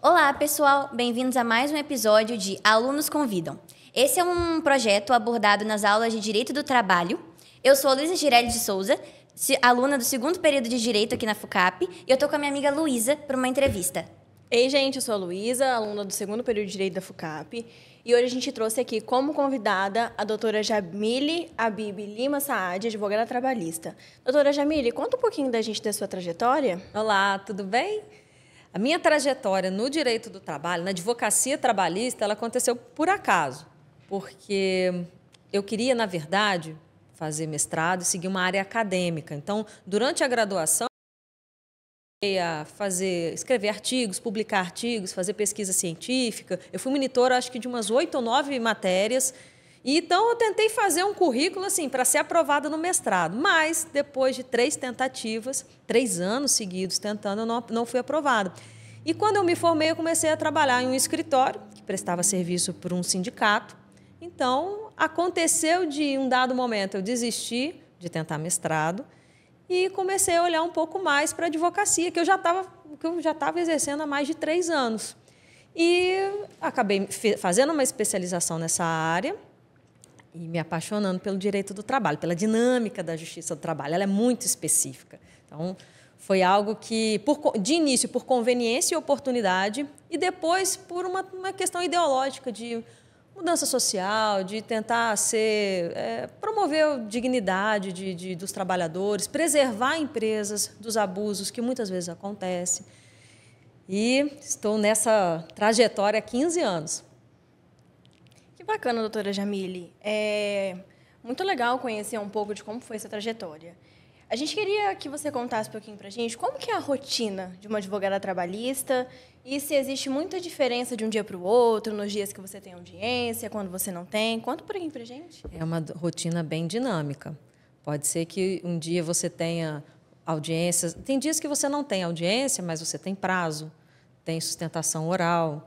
Olá, pessoal! Bem-vindos a mais um episódio de Alunos Convidam. Esse é um projeto abordado nas aulas de Direito do Trabalho. Eu sou a Luísa Girelli de Souza, aluna do segundo período de Direito aqui na FUCAP, e eu tô com a minha amiga Luísa para uma entrevista. Ei, gente, eu sou a Luísa, aluna do segundo período de Direito da FUCAP, e hoje a gente trouxe aqui como convidada a doutora Jamile Habib Lima Saad, advogada trabalhista. Doutora Jamile, conta um pouquinho da gente da sua trajetória. Olá, tudo bem? A minha trajetória no direito do trabalho, na advocacia trabalhista, ela aconteceu por acaso, porque eu queria, na verdade, fazer mestrado e seguir uma área acadêmica. Então, durante a graduação, a escrever artigos, publicar artigos, fazer pesquisa científica. Eu fui monitora, acho que de umas 8 ou 9 matérias. E, então, eu tentei fazer um currículo assim, para ser aprovada no mestrado. Mas, depois de 3 tentativas, 3 anos seguidos tentando, eu não fui aprovada. E, quando eu me formei, eu comecei a trabalhar em um escritório, que prestava serviço para um sindicato. Então, aconteceu de, um dado momento, eu desisti de tentar mestrado, e comecei a olhar um pouco mais para a advocacia, que eu já estava exercendo há mais de 3 anos. E acabei fazendo uma especialização nessa área e me apaixonando pelo direito do trabalho, pela dinâmica da justiça do trabalho. Ela é muito específica. Então, foi algo que, de início, por conveniência e oportunidade, e depois por uma questão ideológica de mudança social, de tentar promover a dignidade dos trabalhadores, preservar empresas dos abusos que muitas vezes acontecem. E estou nessa trajetória há 15 anos. Que bacana, doutora Jamile. É muito legal conhecer um pouco de como foi essa trajetória. A gente queria que você contasse um pouquinho para a gente como que é a rotina de uma advogada trabalhista e se existe muita diferença de um dia para o outro, nos dias que você tem audiência, quando você não tem. Conta um pouquinho para a gente. É uma rotina bem dinâmica. Pode ser que um dia você tenha audiências. Tem dias que você não tem audiência, mas você tem prazo, tem sustentação oral,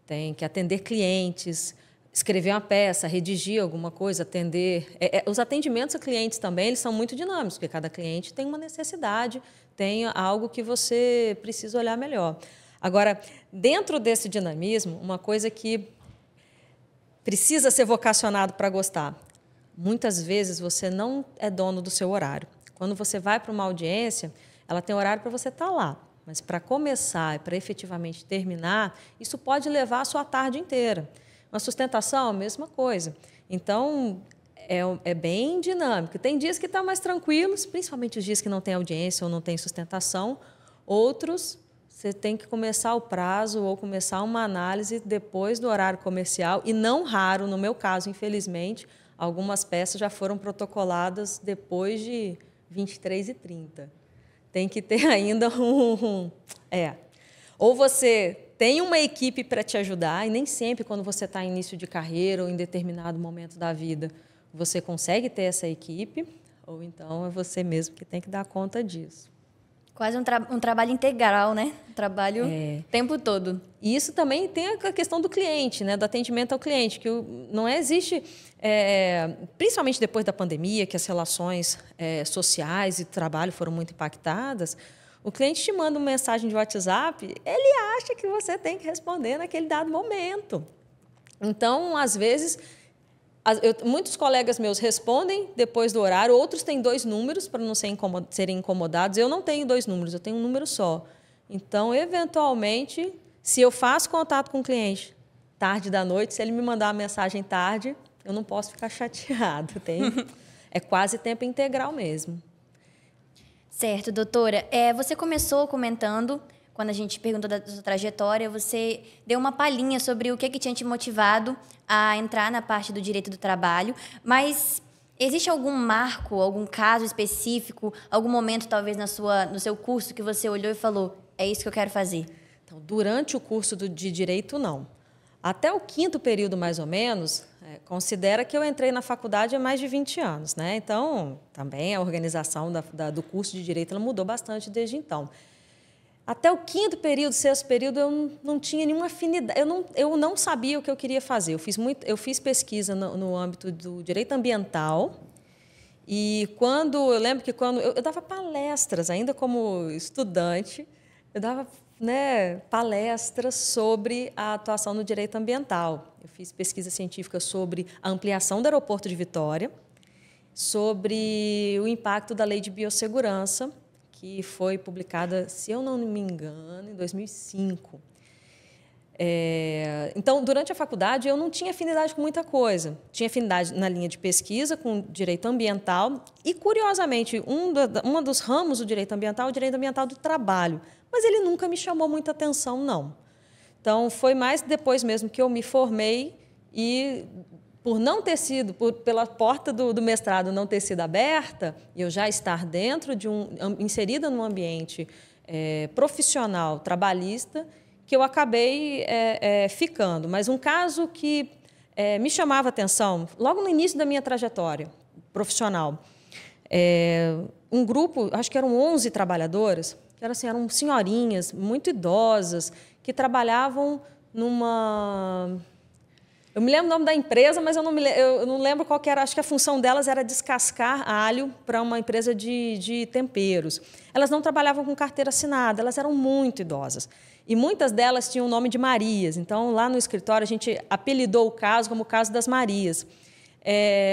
tem que atender clientes, escrever uma peça, redigir alguma coisa, atender. Os atendimentos a clientes também eles são muito dinâmicos, porque cada cliente tem uma necessidade, tem algo que você precisa olhar melhor. Agora, dentro desse dinamismo, uma coisa que precisa ser vocacionado para gostar. Muitas vezes você não é dono do seu horário. Quando você vai para uma audiência, ela tem horário para você estar lá. Mas para começar e para efetivamente terminar, isso pode levar a sua tarde inteira. Uma sustentação, a mesma coisa. Então, é bem dinâmico. Tem dias que estão mais tranquilos, principalmente os dias que não tem audiência ou não tem sustentação. Outros, você tem que começar o prazo ou começar uma análise depois do horário comercial. E não raro, no meu caso, infelizmente, algumas peças já foram protocoladas depois de 23h30. Tem que ter ainda Ou você tem uma equipe para te ajudar, e nem sempre, quando você está em início de carreira ou em determinado momento da vida, você consegue ter essa equipe, ou então é você mesmo que tem que dar conta disso. Quase um trabalho integral, né? Trabalho o tempo todo. E isso também tem a questão do cliente, né? Do atendimento ao cliente, que não existe, principalmente depois da pandemia, que as relações sociais e de trabalho foram muito impactadas. O cliente te manda uma mensagem de WhatsApp, ele acha que você tem que responder naquele dado momento. Então, às vezes, muitos colegas meus respondem depois do horário, outros têm 2 números para não serem incomodados. Eu não tenho 2 números, eu tenho um número só. Então, eventualmente, se eu faço contato com o cliente tarde da noite, se ele me mandar uma mensagem tarde, eu não posso ficar chateado. É quase tempo integral mesmo. Certo, doutora. Você começou comentando, quando a gente perguntou da sua trajetória, você deu uma palhinha sobre o que tinha te motivado a entrar na parte do direito do trabalho, mas existe algum marco, algum caso específico, algum momento, talvez, no seu curso que você olhou e falou, é isso que eu quero fazer? Então, durante o curso de Direito, não. Até o 5º período, mais ou menos, considera que eu entrei na faculdade há mais de 20 anos, né? Então, também a organização do curso de Direito ela mudou bastante desde então. Até o 5º período, 6º período, eu não tinha nenhuma afinidade, eu não sabia o que eu queria fazer. Eu fiz pesquisa no âmbito do direito ambiental e eu lembro que quando eu dava palestras, ainda como estudante, eu dava né, palestras sobre a atuação no direito ambiental. Eu fiz pesquisa científica sobre a ampliação do aeroporto de Vitória, sobre o impacto da Lei de Biossegurança, que foi publicada, se eu não me engano, em 2005. Então, durante a faculdade, eu não tinha afinidade com muita coisa. Tinha afinidade na linha de pesquisa com direito ambiental e, curiosamente, um dos ramos do direito ambiental é o direito ambiental do trabalho. Mas ele nunca me chamou muita atenção, não. Então, foi mais depois mesmo que eu me formei e, por não ter sido, pela porta do mestrado não ter sido aberta, e eu já estar dentro inserida num ambiente profissional, trabalhista, que eu acabei ficando. Mas um caso que me chamava a atenção, logo no início da minha trajetória profissional, um grupo, acho que eram 11 trabalhadoras, que eram senhorinhas, muito idosas, que trabalhavam numa... Eu me lembro o nome da empresa, mas eu não lembro qual que era. Acho que a função delas era descascar alho para uma empresa de temperos. Elas não trabalhavam com carteira assinada, elas eram muito idosas. E muitas delas tinham o nome de Marias. Então, lá no escritório, a gente apelidou o caso como o caso das Marias.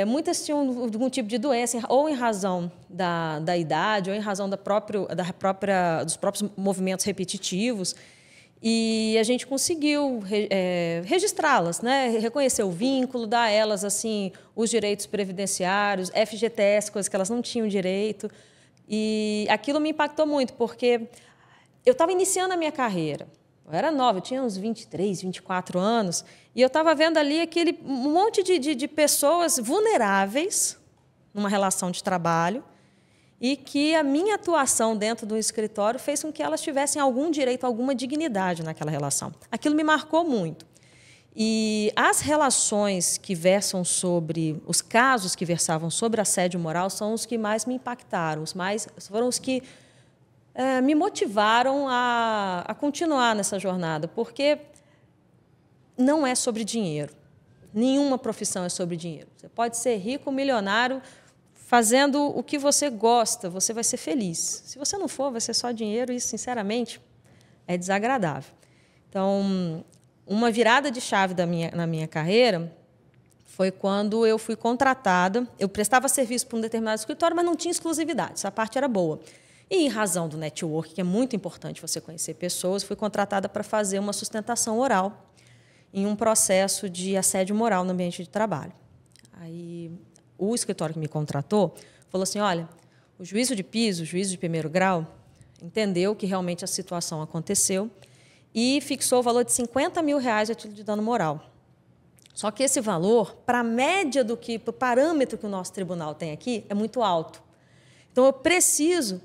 Muitas tinham algum tipo de doença, ou em razão da idade, ou em razão dos próprios movimentos repetitivos. E a gente conseguiu registrá-las, né? Reconhecer o vínculo, dar a elas assim, os direitos previdenciários, FGTS, coisas que elas não tinham direito. E aquilo me impactou muito, porque eu estava iniciando a minha carreira. Eu era nova, eu tinha uns 23, 24 anos, e eu estava vendo ali aquele monte de pessoas vulneráveis numa relação de trabalho, e que a minha atuação dentro do escritório fez com que elas tivessem algum direito, alguma dignidade naquela relação. Aquilo me marcou muito. E as relações que versam sobre, os casos que versavam sobre assédio moral são os que mais me impactaram, foram os que me motivaram a continuar nessa jornada, porque não é sobre dinheiro. Nenhuma profissão é sobre dinheiro. Você pode ser rico, milionário, fazendo o que você gosta, você vai ser feliz. Se você não for, vai ser só dinheiro e, sinceramente, é desagradável. Então, uma virada de chave na minha carreira foi quando eu fui contratada. Eu prestava serviço para um determinado escritório, mas não tinha exclusividade, essa parte era boa. E, em razão do network, que é muito importante você conhecer pessoas, fui contratada para fazer uma sustentação oral em um processo de assédio moral no ambiente de trabalho. Aí, o escritório que me contratou falou assim, olha, o juízo de piso, o juízo de primeiro grau, entendeu que realmente a situação aconteceu e fixou o valor de R$50 mil a título de dano moral. Só que esse valor, para a média para o parâmetro que o nosso tribunal tem aqui, é muito alto. Então, eu preciso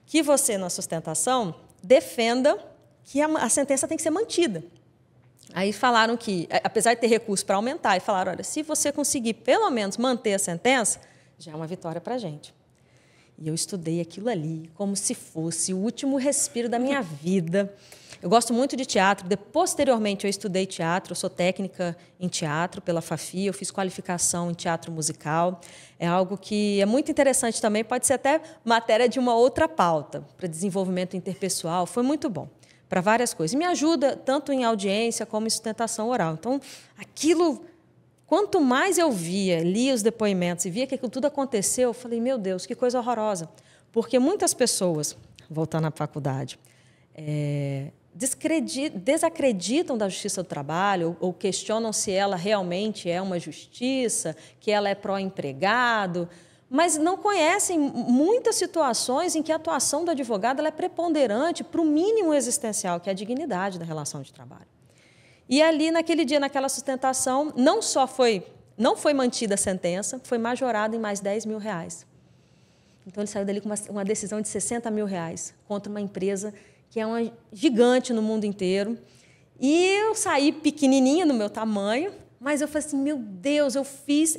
que você, na sustentação, defenda que a sentença tem que ser mantida. Aí falaram que, apesar de ter recurso para aumentar, e falaram, olha, se você conseguir pelo menos manter a sentença, já é uma vitória para a gente. E eu estudei aquilo ali como se fosse o último respiro da minha vida. Eu gosto muito de teatro. Posteriormente, eu estudei teatro. Eu sou técnica em teatro pela FAFI. Eu fiz qualificação em teatro musical. É algo que é muito interessante também. Pode ser até matéria de uma outra pauta para desenvolvimento interpessoal. Foi muito bom para várias coisas. E me ajuda tanto em audiência como em sustentação oral. Então, aquilo, quanto mais eu lia os depoimentos e via que aquilo tudo aconteceu, eu falei, meu Deus, que coisa horrorosa. Porque muitas pessoas, voltando à faculdade, desacreditam da justiça do trabalho ou questionam se ela realmente é uma justiça, que ela é pró-empregado, mas não conhecem muitas situações em que a atuação do advogado ela é preponderante para o mínimo existencial, que é a dignidade da relação de trabalho. E ali, naquele dia, naquela sustentação, não foi mantida a sentença, foi majorada em mais R$10 mil. Então, ele saiu dali com uma decisão de R$60 mil contra uma empresa que é uma gigante no mundo inteiro. E eu saí pequenininha no meu tamanho, mas eu falei assim, meu Deus, eu fiz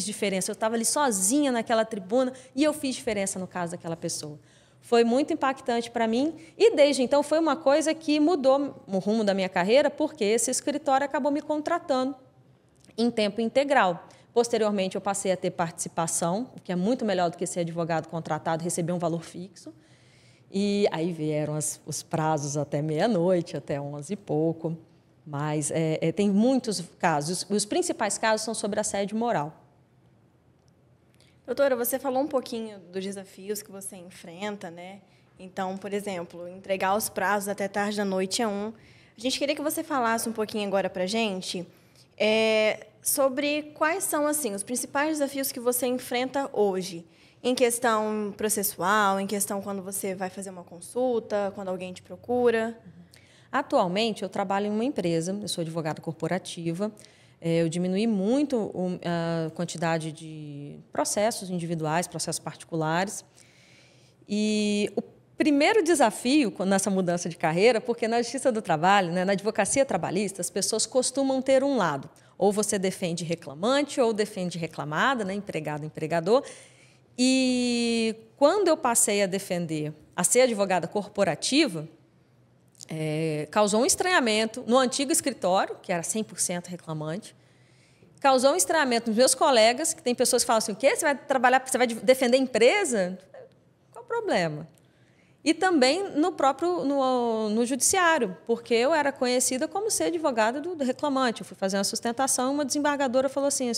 diferença. Eu estava ali sozinha naquela tribuna e eu fiz diferença no caso daquela pessoa. Foi muito impactante para mim e, desde então, foi uma coisa que mudou o rumo da minha carreira, porque esse escritório acabou me contratando em tempo integral. Posteriormente, eu passei a ter participação, o que é muito melhor do que ser advogado contratado, receber um valor fixo. E aí vieram os prazos até meia-noite, até 11 e pouco. Mas tem muitos casos. Os principais casos são sobre assédio moral. Doutora, você falou um pouquinho dos desafios que você enfrenta, né? Então, por exemplo, entregar os prazos até tarde da noite é um. A gente queria que você falasse um pouquinho agora para a gente sobre quais são assim os principais desafios que você enfrenta hoje, em questão processual, em questão quando você vai fazer uma consulta, quando alguém te procura. Atualmente, eu trabalho em uma empresa, eu sou advogada corporativa. Eu diminuí muito a quantidade de processos individuais, processos particulares. E o primeiro desafio nessa mudança de carreira, porque na Justiça do Trabalho, né, na advocacia trabalhista, as pessoas costumam ter um lado. Ou você defende reclamante, ou defende reclamada, né, empregado, empregador. E quando eu passei a ser advogada corporativa, causou um estranhamento no antigo escritório, que era 100% reclamante, causou um estranhamento nos meus colegas, que tem pessoas que falam assim, o quê? Você vai trabalhar, você vai defender a empresa? Qual o problema? E também no judiciário, porque eu era conhecida como ser advogada do reclamante. Eu fui fazer uma sustentação e uma desembargadora falou assim,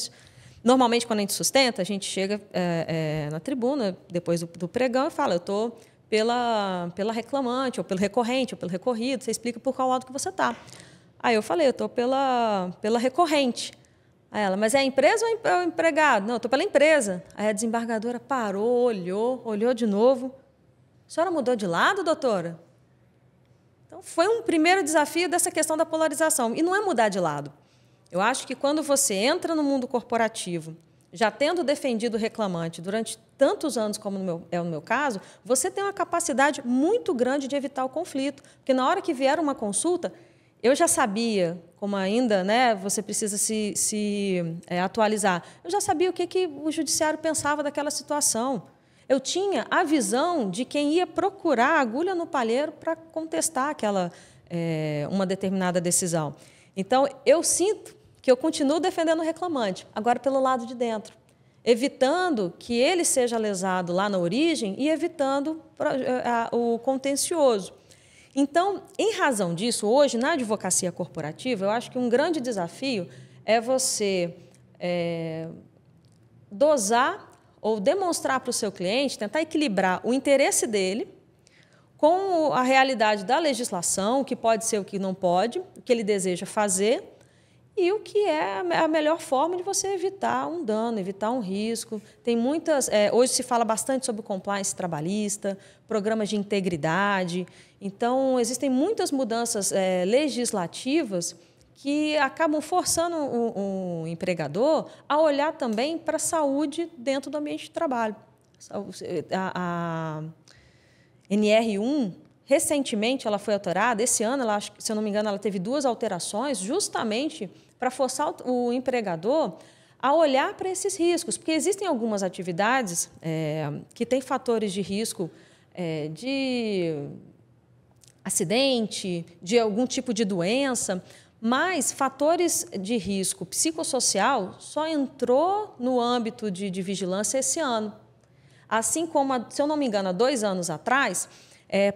normalmente quando a gente sustenta, a gente chega na tribuna, depois do pregão, e fala, eu estou pela reclamante, ou pelo recorrente, ou pelo recorrido, você explica por qual lado que você está. Aí eu falei, eu estou pela recorrente. Aí ela, mas é a empresa ou é o empregado? Não, eu estou pela empresa. Aí a desembargadora parou, olhou de novo. A senhora mudou de lado, doutora? Então, foi um primeiro desafio dessa questão da polarização. E não é mudar de lado. Eu acho que quando você entra no mundo corporativo, já tendo defendido o reclamante durante tantos anos, como é o meu caso, você tem uma capacidade muito grande de evitar o conflito. Porque na hora que vier uma consulta, eu já sabia, como ainda, né, você precisa se atualizar, eu já sabia o que o judiciário pensava daquela situação. Eu tinha a visão de quem ia procurar a agulha no palheiro para contestar uma determinada decisão. Então, eu sinto que eu continuo defendendo o reclamante, agora pelo lado de dentro, evitando que ele seja lesado lá na origem e evitando o contencioso. Então, em razão disso, hoje, na advocacia corporativa, eu acho que um grande desafio é você dosar ou demonstrar para o seu cliente, tentar equilibrar o interesse dele com a realidade da legislação, o que pode ser, o que não pode, o que ele deseja fazer, e o que é a melhor forma de você evitar um dano, evitar um risco. Tem muitas. Hoje se fala bastante sobre compliance trabalhista, programas de integridade. Então, existem muitas mudanças legislativas que acabam forçando o empregador a olhar também para a saúde dentro do ambiente de trabalho. A NR1, recentemente, ela foi alterada. Esse ano, se eu não me engano, ela teve 2 alterações, justamente para forçar o empregador a olhar para esses riscos. Porque existem algumas atividades que têm fatores de risco de acidente, de algum tipo de doença, mas fatores de risco psicossocial só entrou no âmbito de vigilância esse ano. Assim como, se eu não me engano, há 2 anos atrás,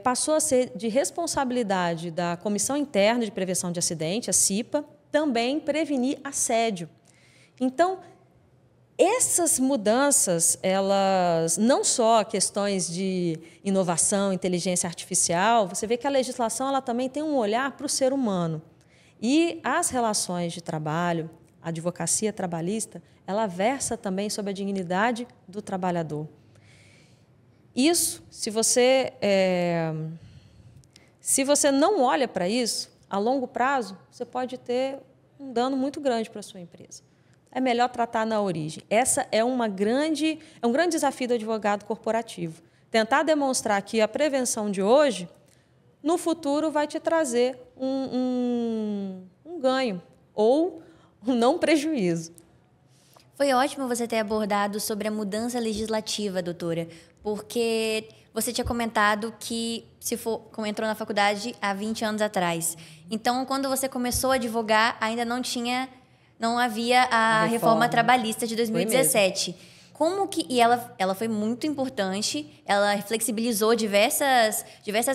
passou a ser de responsabilidade da Comissão Interna de Prevenção de Acidente, a CIPA, também prevenir assédio. Então, essas mudanças, elas não só questões de inovação, inteligência artificial, você vê que a legislação ela também tem um olhar para o ser humano. E as relações de trabalho, a advocacia trabalhista, ela versa também sobre a dignidade do trabalhador. Isso, se você não olha para isso, a longo prazo, você pode ter um dano muito grande para a sua empresa. É melhor tratar na origem. Essa é um grande desafio do advogado corporativo. Tentar demonstrar que a prevenção de hoje, no futuro, vai te trazer um ganho ou um não prejuízo. Foi ótimo você ter abordado sobre a mudança legislativa, doutora, porque você tinha comentado que como entrou na faculdade há 20 anos atrás. Então, quando você começou a advogar, ainda não havia a reforma trabalhista de 2017. Como que... E ela foi muito importante, ela flexibilizou diversas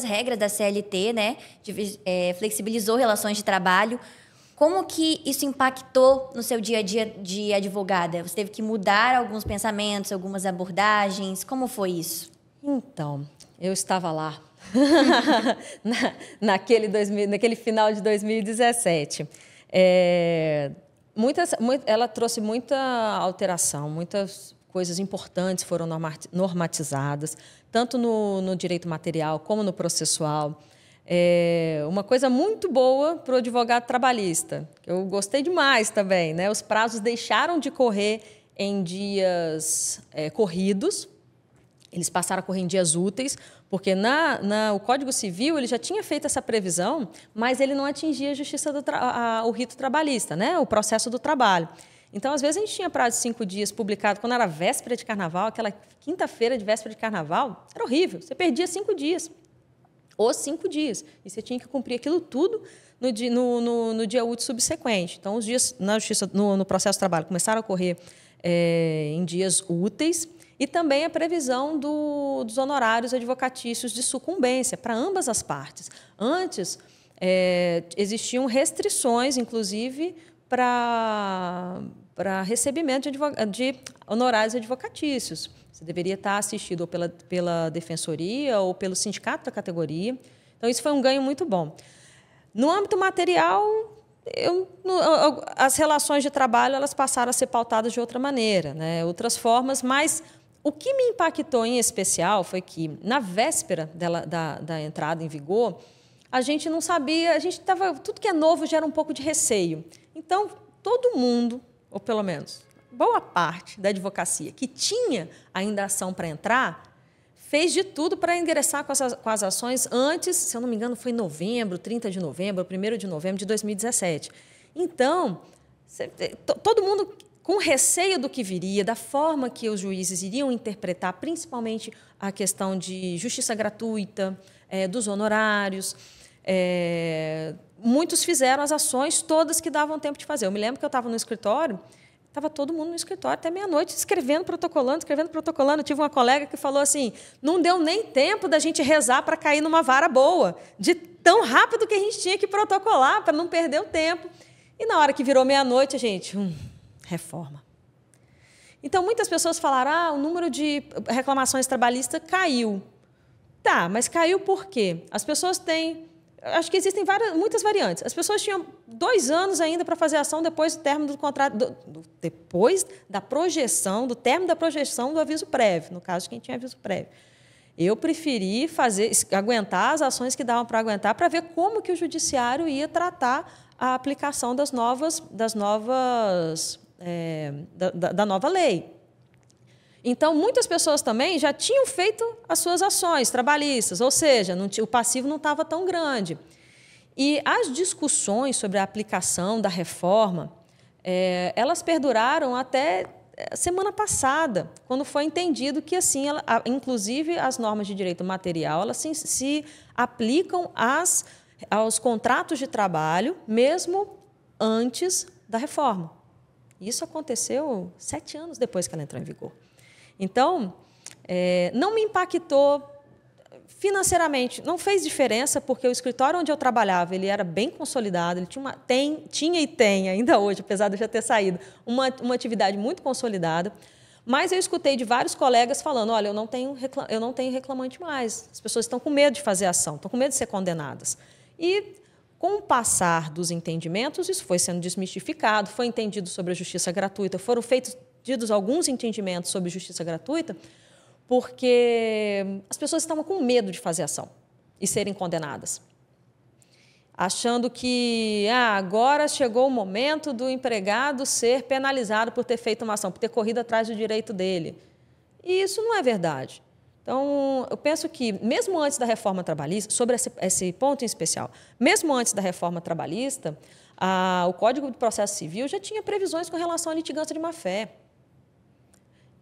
regras da CLT, né? Flexibilizou relações de trabalho. Como que isso impactou no seu dia a dia de advogada? Você teve que mudar alguns pensamentos, algumas abordagens? Como foi isso? Então, eu estava lá naquele final de 2017. Ela trouxe muita alteração, muitas coisas importantes foram normatizadas, tanto no direito material como no processual. Uma coisa muito boa para o advogado trabalhista, que eu gostei demais também, né? Os prazos deixaram de correr em dias corridos, eles passaram a correr em dias úteis, porque o Código Civil ele já tinha feito essa previsão, mas ele não atingia a justiça o rito trabalhista, né? O processo do trabalho. Então, às vezes, a gente tinha prazo de 5 dias publicado, quando era véspera de carnaval, aquela quinta-feira de véspera de carnaval, era horrível, você perdia 5 dias. Os 5 dias. E você tinha que cumprir aquilo tudo no dia útil subsequente. Então, os dias na justiça, no processo de trabalho começaram a ocorrer em dias úteis e também a previsão dos honorários advocatícios de sucumbência para ambas as partes. Antes, existiam restrições, inclusive, para recebimento de honorários advocatícios. Você deveria estar assistido ou pela defensoria ou pelo sindicato da categoria. Então, isso foi um ganho muito bom. No âmbito material, as relações de trabalho elas passaram a ser pautadas de outra maneira, né? Outras formas, mas o que me impactou em especial foi que, na véspera da entrada em vigor, a gente não sabia, tudo que é novo gera um pouco de receio. Então, todo mundo, ou pelo menos boa parte da advocacia que tinha ainda ação para entrar, fez de tudo para ingressar com as ações antes, se eu não me engano, foi em novembro, 30 de novembro, 1º de novembro de 2017. Então, todo mundo com receio do que viria, da forma que os juízes iriam interpretar, principalmente a questão de justiça gratuita, dos honorários. Muitos fizeram as ações todas que davam tempo de fazer. Eu me lembro que eu estava no escritório, estava todo mundo no escritório até meia-noite, escrevendo, protocolando. Eu tive uma colega que falou assim, não deu nem tempo da gente rezar para cair numa vara boa, de tão rápido que a gente tinha que protocolar, para não perder o tempo. E na hora que virou meia-noite, a gente, reforma. Então, muitas pessoas falaram, o número de reclamações trabalhistas caiu. Tá, mas caiu por quê? As pessoas têm... Acho que existem muitas variantes. As pessoas tinham 2 anos ainda para fazer ação depois do término do contrato, depois da projeção, do término da projeção do aviso prévio, no caso de quem tinha aviso prévio. Eu preferi aguentar as ações que davam para aguentar, para ver como que o judiciário ia tratar a aplicação da nova lei. Então, muitas pessoas também já tinham feito as suas ações trabalhistas, ou seja, o passivo não estava tão grande. E as discussões sobre a aplicação da reforma, elas perduraram até semana passada, quando foi entendido que, assim, inclusive, as normas de direito material elas se aplicam aos contratos de trabalho, mesmo antes da reforma. Isso aconteceu 7 anos depois que ela entrou em vigor. Então, não me impactou financeiramente, não fez diferença, porque o escritório onde eu trabalhava ele era bem consolidado, ele tinha e tem, ainda hoje, apesar de eu já ter saído, uma atividade muito consolidada, mas eu escutei de vários colegas falando, olha, eu não tenho reclamante mais, as pessoas estão com medo de fazer ação, estão com medo de ser condenadas. E, com o passar dos entendimentos, isso foi sendo desmistificado, foi entendido sobre a justiça gratuita, foram feitos alguns entendimentos sobre justiça gratuita, porque as pessoas estavam com medo de fazer ação e serem condenadas, achando que agora chegou o momento do empregado ser penalizado por ter feito uma ação, por ter corrido atrás do direito dele. E isso não é verdade. Então, eu penso que, mesmo antes da reforma trabalhista, sobre esse ponto em especial, mesmo antes da reforma trabalhista, o Código de Processo Civil já tinha previsões com relação à litigância de má-fé.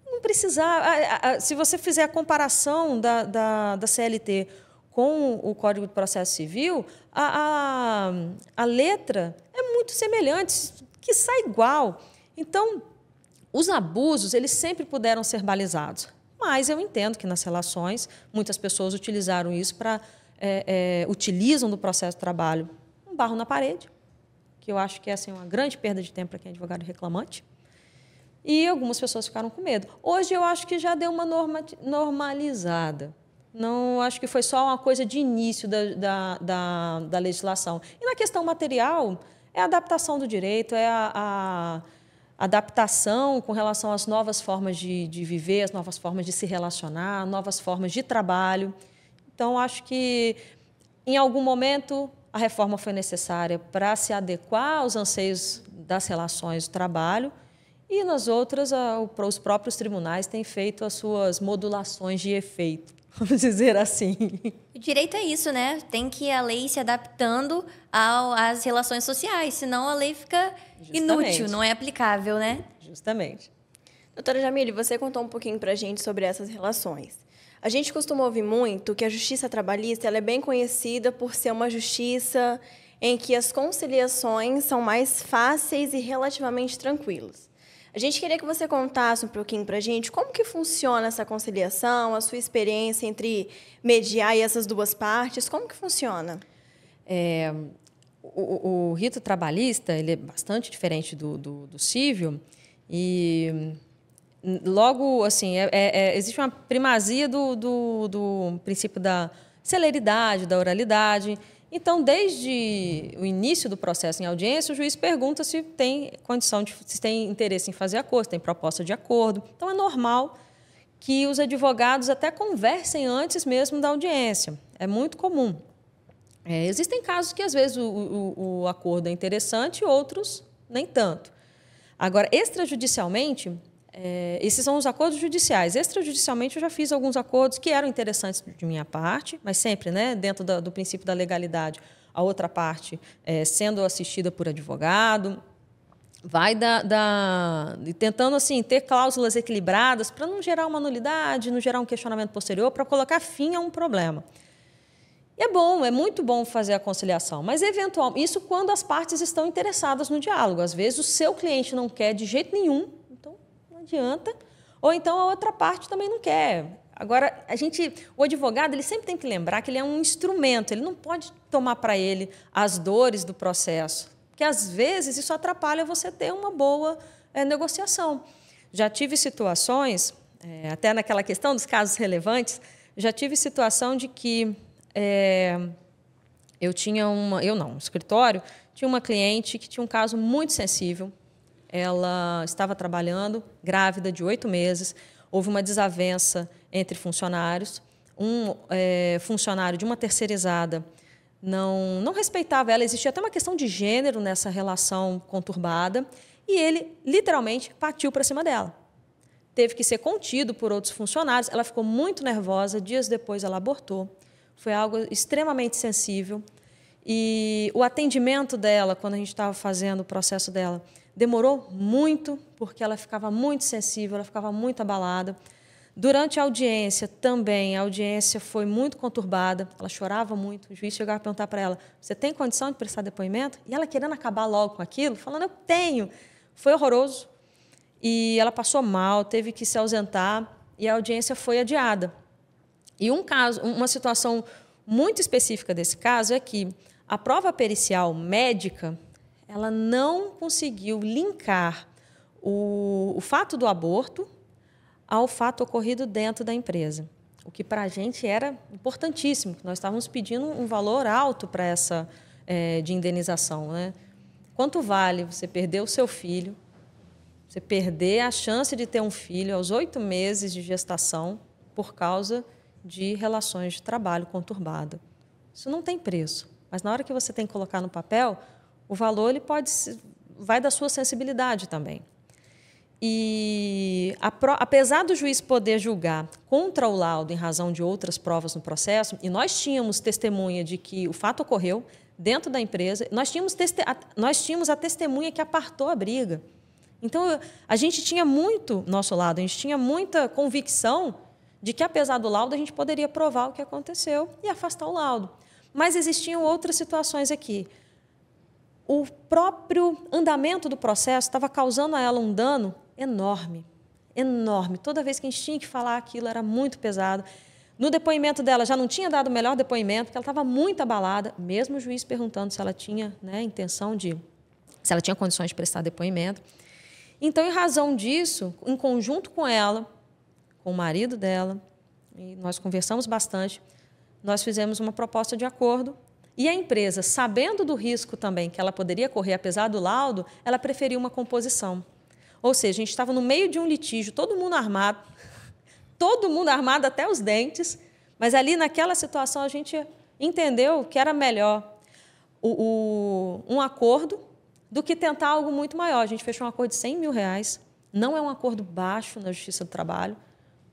Não precisava... Se você fizer a comparação da CLT com o Código de Processo Civil, a letra é muito semelhante, quiçá igual. Então, Os abusos, eles sempre puderam ser balizados, mas eu entendo que nas relações muitas pessoas utilizaram isso utilizam do processo de trabalho um barro na parede, que eu acho que é assim, uma grande perda de tempo para quem é advogado reclamante, e algumas pessoas ficaram com medo. Hoje eu acho que já deu uma normalizada. Não acho que foi só uma coisa de início da legislação. E na questão material, é a adaptação do direito, é a adaptação com relação às novas formas de viver, às novas formas de se relacionar, novas formas de trabalho. Então, acho que, em algum momento, a reforma foi necessária para se adequar aos anseios das relações de trabalho, e nas outras, os próprios tribunais têm feito as suas modulações de efeito, vamos dizer assim. O direito é isso, né? Tem que a lei se adaptando às relações sociais, senão a lei fica inútil, não é aplicável, né? Justamente. Doutora Jamile, você contou um pouquinho para a gente sobre essas relações. A gente costuma ouvir muito que a justiça trabalhista ela é bem conhecida por ser uma justiça em que as conciliações são mais fáceis e relativamente tranquilas. A gente queria que você contasse um pouquinho para a gente como que funciona essa conciliação, a sua experiência entre mediar e essas duas partes, como que funciona? O rito trabalhista ele é bastante diferente do civil e logo assim existe uma primazia do princípio da celeridade, da oralidade. Então, desde o início do processo em audiência, o juiz pergunta se tem se tem interesse em fazer acordo, se tem proposta de acordo. Então, é normal que os advogados até conversem antes mesmo da audiência. É muito comum. Existem casos que, às vezes, o acordo é interessante e outros nem tanto. Agora, extrajudicialmente, esses são os acordos judiciais. Extrajudicialmente, eu já fiz alguns acordos que eram interessantes de minha parte, mas sempre, né, dentro do princípio da legalidade, a outra parte sendo assistida por advogado. Vai tentando assim, ter cláusulas equilibradas para não gerar uma nulidade, não gerar um questionamento posterior, para colocar fim a um problema. E é muito bom fazer a conciliação, mas eventualmente, isso quando as partes estão interessadas no diálogo. Às vezes o seu cliente não quer de jeito nenhum, então não adianta, ou então a outra parte também não quer. Agora, o advogado ele sempre tem que lembrar que ele é um instrumento, ele não pode tomar para ele as dores do processo, porque às vezes isso atrapalha você ter uma boa negociação. Já tive situações, até naquela questão dos casos relevantes, já tive situação de que o escritório tinha uma cliente que tinha um caso muito sensível. Ela estava trabalhando, grávida de 8 meses, houve uma desavença entre funcionários. Um funcionário de uma terceirizada não respeitava ela, existia até uma questão de gênero nessa relação conturbada, e ele literalmente partiu para cima dela. Teve que ser contido por outros funcionários, ela ficou muito nervosa, dias depois ela abortou. Foi algo extremamente sensível. E o atendimento dela, quando a gente estava fazendo o processo dela, demorou muito, porque ela ficava muito sensível, ela ficava muito abalada. Durante a audiência também, a audiência foi muito conturbada, ela chorava muito. O juiz chegava a perguntar para ela, você tem condição de prestar depoimento? E ela querendo acabar logo com aquilo, falando, eu tenho. Foi horroroso. E ela passou mal, teve que se ausentar, e a audiência foi adiada. E uma situação muito específica desse caso é que a prova pericial médica ela não conseguiu linkar o fato do aborto ao fato ocorrido dentro da empresa, o que para a gente era importantíssimo. Nós estávamos pedindo um valor alto para essa de indenização, né? Quanto vale você perder o seu filho, você perder a chance de ter um filho aos 8 meses de gestação por causa de relações de trabalho conturbada? Isso não tem preço, mas na hora que você tem que colocar no papel, o valor ele vai da sua sensibilidade também. E apesar do juiz poder julgar contra o laudo em razão de outras provas no processo, e nós tínhamos testemunha de que o fato ocorreu dentro da empresa, nós tínhamos a testemunha que apartou a briga. Então, a gente tinha nosso lado, a gente tinha muita convicção de que, apesar do laudo, a gente poderia provar o que aconteceu e afastar o laudo. Mas existiam outras situações aqui. O próprio andamento do processo estava causando a ela um dano enorme, enorme. Toda vez que a gente tinha que falar aquilo, era muito pesado. No depoimento dela, já não tinha dado o melhor depoimento, porque ela estava muito abalada, mesmo o juiz perguntando se ela tinha, né, intenção de... se ela tinha condições de prestar depoimento. Então, em razão disso, em conjunto com ela, com o marido dela, e nós conversamos bastante, nós fizemos uma proposta de acordo, e a empresa, sabendo do risco também que ela poderia correr, apesar do laudo, ela preferiu uma composição. Ou seja, a gente estava no meio de um litígio, todo mundo armado até os dentes, mas ali naquela situação a gente entendeu que era melhor um acordo do que tentar algo muito maior. A gente fechou um acordo de R$100 mil, não é um acordo baixo na Justiça do Trabalho,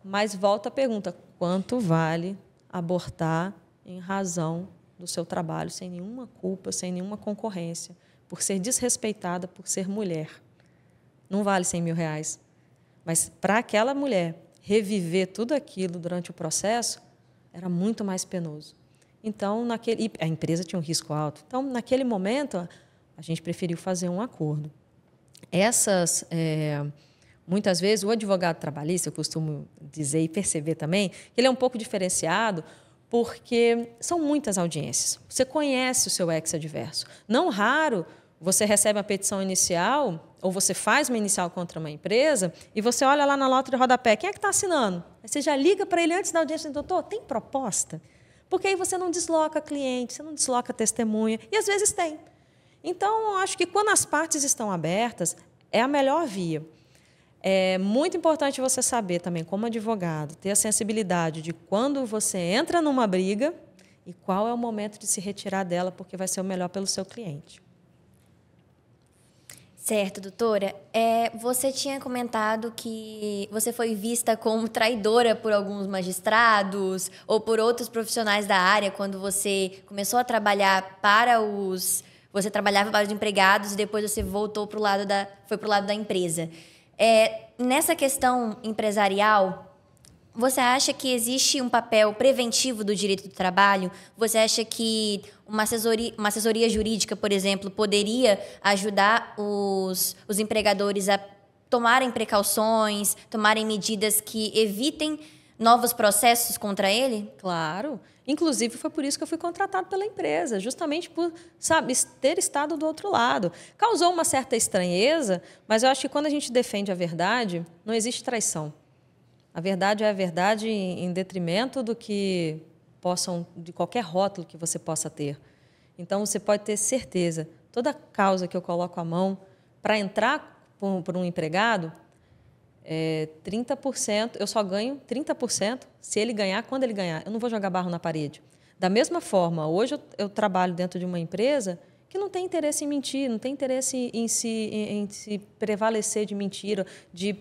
mas volta a pergunta, quanto vale abortar em razão do seu trabalho, sem nenhuma culpa, sem nenhuma concorrência, por ser desrespeitada, por ser mulher? Não vale R$100 mil. Mas para aquela mulher reviver tudo aquilo durante o processo era muito mais penoso. Então, a empresa tinha um risco alto. Então, naquele momento, a gente preferiu fazer um acordo. Muitas vezes, o advogado trabalhista, eu costumo dizer e perceber também, que ele é um pouco diferenciado porque são muitas audiências. Você conhece o seu ex-adverso. Não raro, você recebe uma petição inicial ou você faz uma inicial contra uma empresa e você olha lá na nota de rodapé, quem é que está assinando? Aí você já liga para ele antes da audiência e diz, doutor, tem proposta? Porque aí você não desloca cliente, você não desloca testemunha, e às vezes tem. Então, acho que quando as partes estão abertas, é a melhor via. É muito importante você saber também, como advogado, ter a sensibilidade de quando você entra numa briga e qual é o momento de se retirar dela, porque vai ser o melhor pelo seu cliente. Certo, doutora. Você tinha comentado que você foi vista como traidora por alguns magistrados ou por outros profissionais da área quando você começou a trabalhar Você trabalhava para os empregados e depois você voltou para o lado da empresa. Nessa questão empresarial, você acha que existe um papel preventivo do direito do trabalho? Você acha que uma assessoria jurídica, por exemplo, poderia ajudar os empregadores a tomarem precauções, tomarem medidas que evitem novos processos contra ele? Claro. Inclusive, foi por isso que eu fui contratado pela empresa, justamente por, ter estado do outro lado. Causou uma certa estranheza, mas eu acho que quando a gente defende a verdade, não existe traição. A verdade é a verdade em detrimento de qualquer rótulo que você possa ter. Então, você pode ter certeza, toda causa que eu coloco a mão para entrar por um empregado, 30%, eu só ganho 30% se ele ganhar, quando ele ganhar. Eu não vou jogar barro na parede. Da mesma forma, hoje eu trabalho dentro de uma empresa que não tem interesse em mentir, não tem interesse em se prevalecer de mentira, de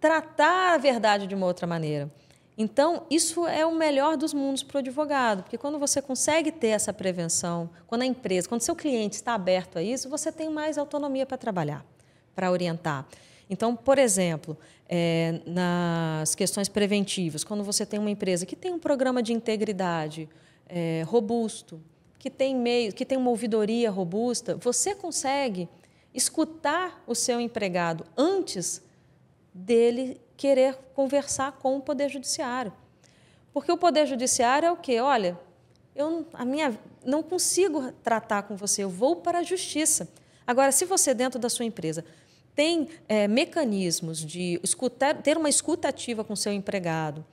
tratar a verdade de uma outra maneira. Então, isso é o melhor dos mundos para o advogado, porque quando você consegue ter essa prevenção, quando seu cliente está aberto a isso, você tem mais autonomia para trabalhar, para orientar. Então, por exemplo, nas questões preventivas, quando você tem uma empresa que tem um programa de integridade robusto, que tem uma ouvidoria robusta, você consegue escutar o seu empregado antes dele querer conversar com o Poder Judiciário. Porque o Poder Judiciário é o quê? Olha, não consigo tratar com você, eu vou para a Justiça. Agora, se você, dentro da sua empresa, tem mecanismos de ter uma escuta ativa com o seu empregado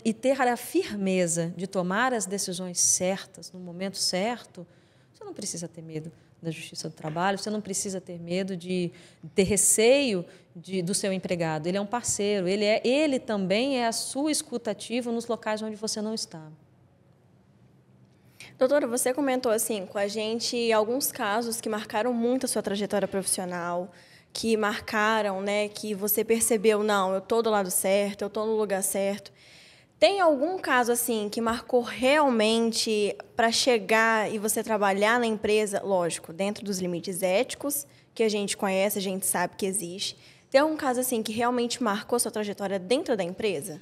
e ter a firmeza de tomar as decisões certas, no momento certo, você não precisa ter medo da Justiça do Trabalho, você não precisa ter medo de ter receio do seu empregado. Ele é um parceiro, ele também é a sua escuta ativa nos locais onde você não está. Doutora, você comentou assim com a gente alguns casos que marcaram muito a sua trajetória profissional, que marcaram, né, que você percebeu, não, eu estou do lado certo, eu estou no lugar certo. Tem algum caso assim que marcou realmente para chegar e você trabalhar na empresa, lógico, dentro dos limites éticos que a gente conhece, a gente sabe que existe. Tem algum caso assim que realmente marcou sua trajetória dentro da empresa?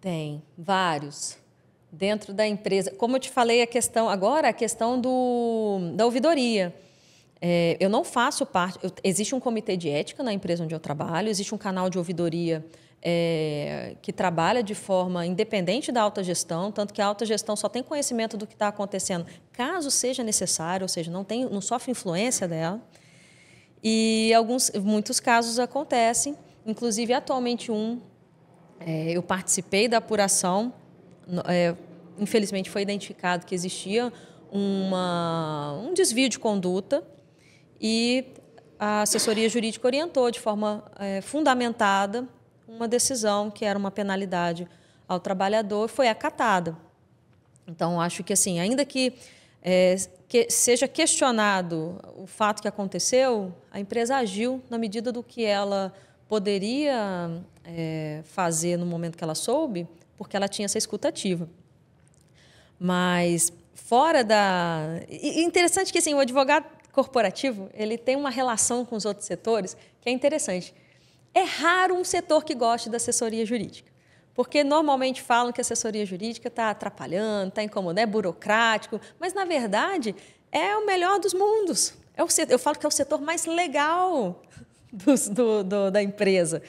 Tem, vários. Dentro da empresa. Como eu te falei, a questão da ouvidoria. Eu não faço parte... Existe um comitê de ética na empresa onde eu trabalho, existe um canal de ouvidoria que trabalha de forma independente da alta gestão, tanto que a alta gestão só tem conhecimento do que está acontecendo caso seja necessário, ou seja, não sofre influência dela. E muitos casos acontecem, inclusive atualmente eu participei da apuração, infelizmente foi identificado que existia um desvio de conduta e a assessoria jurídica orientou de forma fundamentada uma decisão que era uma penalidade ao trabalhador, foi acatada. Então, acho que, assim, ainda que seja questionado o fato que aconteceu, a empresa agiu na medida do que ela poderia fazer no momento que ela soube, porque ela tinha essa escuta ativa. Mas, fora da... Interessante que, assim, o advogado corporativo ele tem uma relação com os outros setores que é interessante. É raro um setor que goste da assessoria jurídica, porque normalmente falam que a assessoria jurídica está atrapalhando, está incomodando, é burocrático, mas, na verdade, é o melhor dos mundos. Eu falo que é o setor mais legal da empresa,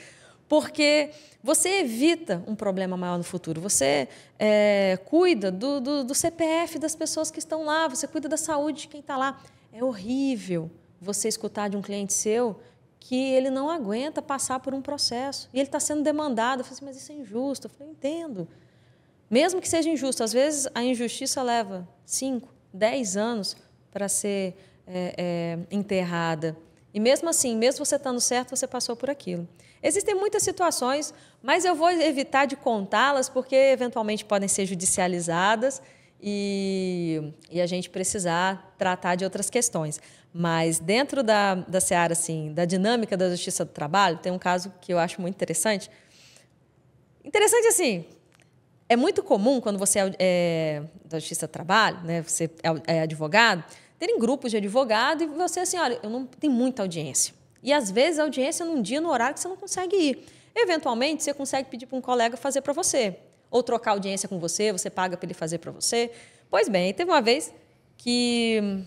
porque você evita um problema maior no futuro, você cuida do CPF das pessoas que estão lá, você cuida da saúde de quem está lá. É horrível você escutar de um cliente seu que ele não aguenta passar por um processo. E ele está sendo demandado. Eu falei assim, mas isso é injusto. Eu falei, entendo. Mesmo que seja injusto, às vezes a injustiça leva 5, 10 anos para ser enterrada. E mesmo assim, mesmo você estando certo, você passou por aquilo. Existem muitas situações, mas eu vou evitar de contá-las, porque eventualmente podem ser judicializadas e a gente precisar tratar de outras questões. Mas dentro da seara, assim, da dinâmica da Justiça do Trabalho, tem um caso que eu acho muito interessante. Interessante, assim, é muito comum quando você é da Justiça do Trabalho, né, você é advogado, terem grupos de advogado e você, assim, olha, eu não tenho muita audiência. E, às vezes, a audiência num dia, no horário que você não consegue ir. Eventualmente, você consegue pedir para um colega fazer para você. Ou trocar audiência com você paga para ele fazer para você. Pois bem, teve uma vez que,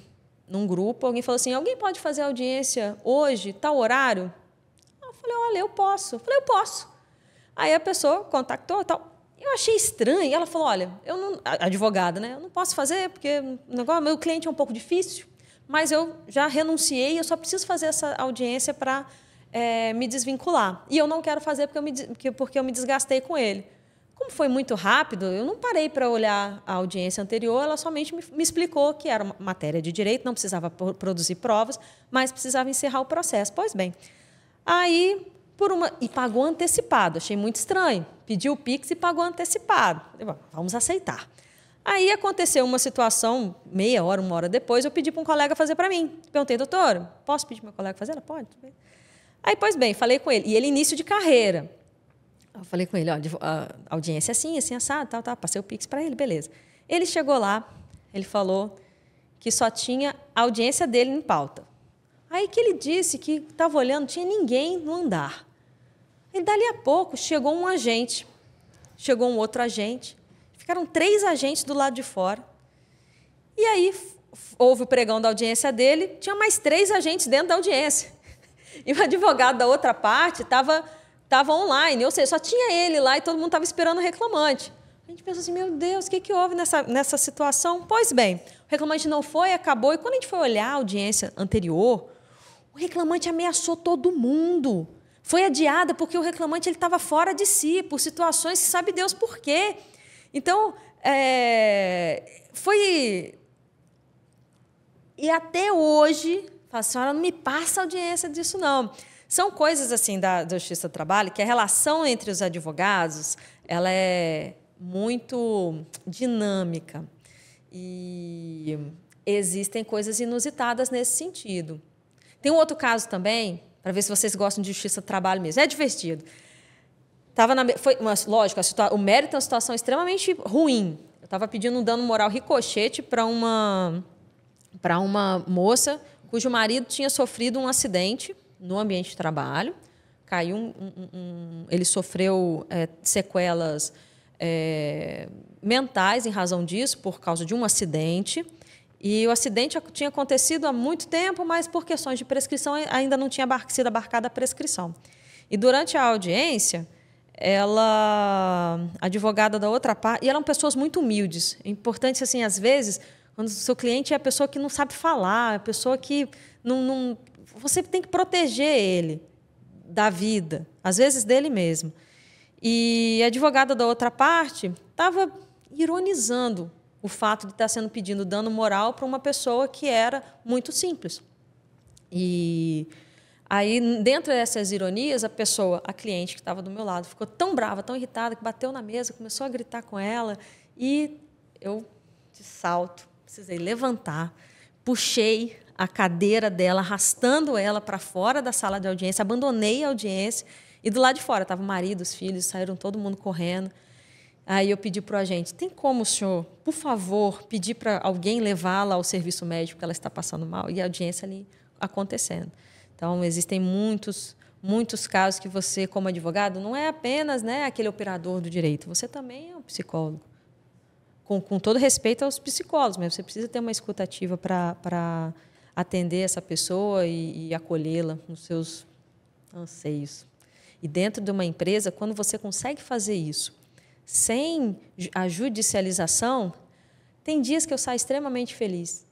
num grupo, alguém falou assim, alguém pode fazer audiência hoje, tal horário? Eu falei, olha, eu posso. Eu falei, eu posso. Aí a pessoa contactou e tal. Eu achei estranho. E ela falou, olha, advogada, né? Eu não posso fazer porque meu cliente é um pouco difícil, mas eu já renunciei, eu só preciso fazer essa audiência para me desvincular. E eu não quero fazer porque eu me desgastei com ele. Como foi muito rápido, eu não parei para olhar a audiência anterior, ela somente me explicou que era uma matéria de direito, não precisava produzir provas, mas precisava encerrar o processo. Pois bem, aí, e pagou antecipado, achei muito estranho. Pediu o Pix e pagou antecipado. Falei, vamos aceitar. Aí aconteceu uma situação, meia hora, 1 hora depois, eu pedi para um colega fazer para mim. Perguntei, doutor, posso pedir para meu colega fazer? Ela pode. Aí, pois bem, falei com ele. E ele, início de carreira. Eu falei com ele, olha, a audiência é assim, assado, tal, passei o Pix para ele, beleza. Ele chegou lá, ele falou que só tinha a audiência dele em pauta. Aí que ele disse que estava olhando, não tinha ninguém no andar. E dali a pouco chegou um agente, chegou um outro agente, ficaram 3 agentes do lado de fora. E aí houve o pregão da audiência dele, tinha mais 3 agentes dentro da audiência. E o advogado da outra parte estava online, ou seja, só tinha ele lá e todo mundo estava esperando o reclamante. A gente pensou assim, meu Deus, o que houve nessa situação? Pois bem, o reclamante não foi, acabou, e quando a gente foi olhar a audiência anterior, o reclamante ameaçou todo mundo. Foi adiada porque o reclamante estava fora de si, por situações que sabe Deus por quê. Então, foi... E até hoje, a senhora não me passa audiência disso, não. São coisas assim da Justiça do Trabalho que a relação entre os advogados ela é muito dinâmica e existem coisas inusitadas nesse sentido. Tem um outro caso também, para ver se vocês gostam de Justiça do Trabalho mesmo. É divertido. Lógico, o mérito é uma situação extremamente ruim. Eu estava pedindo um dano moral ricochete para uma moça cujo marido tinha sofrido um acidente no ambiente de trabalho, ele sofreu sequelas mentais em razão disso, por causa de um acidente, E o acidente tinha acontecido há muito tempo, mas por questões de prescrição ainda não tinha sido abarcada a prescrição. E durante a audiência, a advogada da outra parte, e eram pessoas muito humildes. É importante, assim, às vezes, quando o seu cliente é a pessoa que não sabe falar, a pessoa que não, você tem que proteger ele da vida, às vezes dele mesmo. E a advogada da outra parte estava ironizando o fato de estar sendo pedido dano moral para uma pessoa que era muito simples. E aí, dentro dessas ironias, a cliente que estava do meu lado, ficou tão brava, tão irritada, que bateu na mesa, começou a gritar com ela. E eu, de salto, precisei levantar, puxei a cadeira dela, arrastando ela para fora da sala de audiência, abandonei a audiência. E do lado de fora estava o marido, os filhos, saíram todo mundo correndo. Aí eu pedi para o agente, tem como o senhor, por favor, pedir para alguém levá-la ao serviço médico, que ela está passando mal? E a audiência ali acontecendo. Então, existem muitos casos que você, como advogado, não é apenas, né, aquele operador do direito, você também é um psicólogo. Com todo respeito aos psicólogos, mas você precisa ter uma escuta ativa para atender essa pessoa e acolhê-la nos seus anseios. E dentro de uma empresa, quando você consegue fazer isso sem a judicialização, tem dias que eu saio extremamente feliz.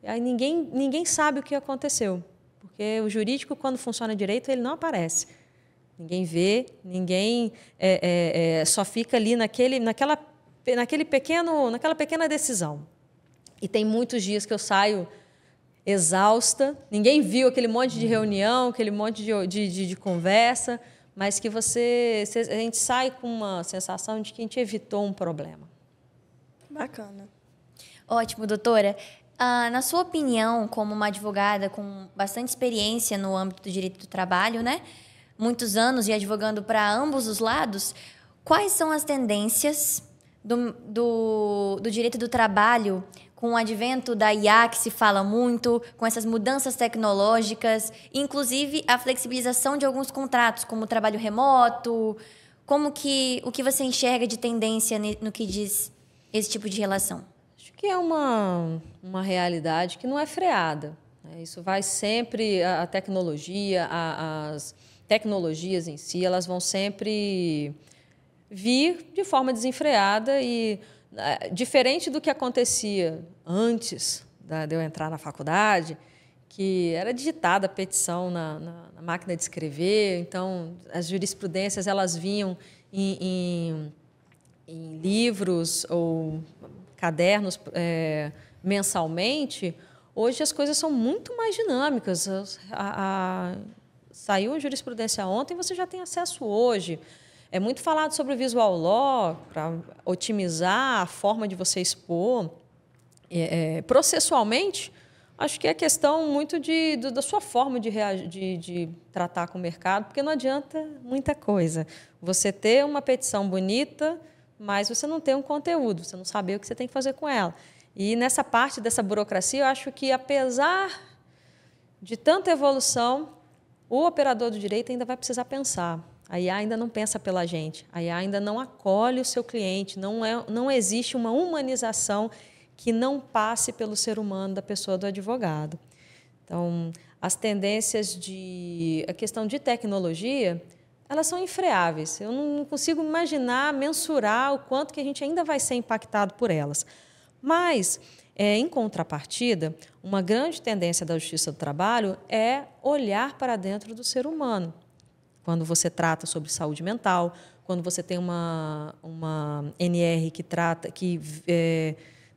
Aí ninguém sabe o que aconteceu, porque o jurídico, quando funciona direito, ele não aparece. Ninguém vê, ninguém só fica ali naquela pequena decisão. E tem muitos dias que eu saio exausta, ninguém viu aquele monte de reunião, aquele monte de conversa, mas que a gente sai com uma sensação de que a gente evitou um problema. Bacana. Ótimo, doutora. Na sua opinião, como uma advogada com bastante experiência no âmbito do direito do trabalho, né? Muitos anos e advogando para ambos os lados, quais são as tendências do direito do trabalho com o advento da IA, que se fala muito, com essas mudanças tecnológicas, inclusive a flexibilização de alguns contratos, como o trabalho remoto? O que você enxerga de tendência no que diz esse tipo de relação? Acho que é uma realidade que não é freada. Isso vai sempre, a tecnologia, as tecnologias em si, elas vão sempre vir de forma desenfreada e diferente do que acontecia antes de eu entrar na faculdade, que era digitada a petição na máquina de escrever, então as jurisprudências elas vinham em livros ou cadernos mensalmente. Hoje as coisas são muito mais dinâmicas. Saiu a jurisprudência ontem, você já tem acesso hoje. É muito falado sobre o visual law, para otimizar a forma de você expor. Processualmente, acho que é questão muito da sua forma de tratar com o mercado, porque não adianta muita coisa. Você ter uma petição bonita, mas você não ter um conteúdo, você não saber o que você tem que fazer com ela. E nessa parte dessa burocracia, eu acho que, apesar de tanta evolução, o operador do direito ainda vai precisar pensar. A IA ainda não pensa pela gente, a IA ainda não acolhe o seu cliente, não existe uma humanização que não passe pelo ser humano da pessoa do advogado. Então, as tendências a questão de tecnologia, elas são infreáveis. Eu não consigo imaginar, mensurar o quanto que a gente ainda vai ser impactado por elas. Mas, em contrapartida, uma grande tendência da Justiça do Trabalho é olhar para dentro do ser humano. Quando você trata sobre saúde mental, quando você tem uma NR que